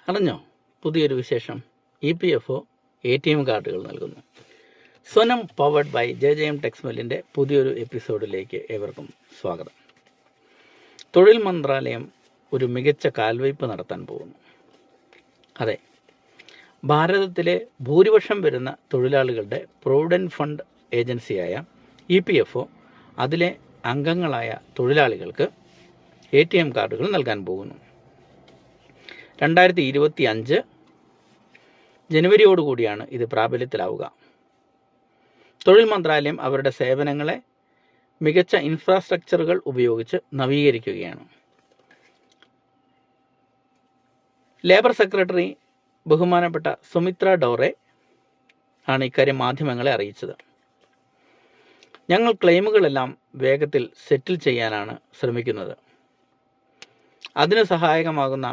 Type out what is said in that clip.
അറിഞ്ഞോ? പുതിയൊരു വിശേഷം. EPFO ATM കാർഡുകൾ നൽകുന്നു. സ്വനം പവർഡ് ബൈ JJM ടെക്സ്മെല്ലിൻ്റെ പുതിയൊരു എപ്പിസോഡിലേക്ക് ഏവർക്കും സ്വാഗതം. തൊഴിൽ മന്ത്രാലയം ഒരു മികച്ച കാൽവയ്പ് നടത്താൻ പോകുന്നു. അതെ, ഭാരതത്തിലെ ഭൂരിപക്ഷം വരുന്ന തൊഴിലാളികളുടെ പ്രൊവിഡൻറ്റ് ഫണ്ട് ഏജൻസിയായ EPFO അതിലെ അംഗങ്ങളായ തൊഴിലാളികൾക്ക് ATM കാർഡുകൾ നൽകാൻ പോകുന്നു. 2025 ജനുവരിയോടുകൂടിയാണ് ഇത് പ്രാബല്യത്തിലാവുക. തൊഴിൽ മന്ത്രാലയം അവരുടെ സേവനങ്ങളെ മികച്ച ഇൻഫ്രാസ്ട്രക്ചറുകൾ ഉപയോഗിച്ച് നവീകരിക്കുകയാണ്. ലേബർ സെക്രട്ടറി ബഹുമാനപ്പെട്ട സുമിത്ര ഡോറെ ആണ് ഇക്കാര്യം മാധ്യമങ്ങളെ അറിയിച്ചത്. ഞങ്ങൾ ക്ലെയിമുകളെല്ലാം വേഗത്തിൽ സെറ്റിൽ ചെയ്യാനാണ് ശ്രമിക്കുന്നത്. അതിന് സഹായകമാകുന്ന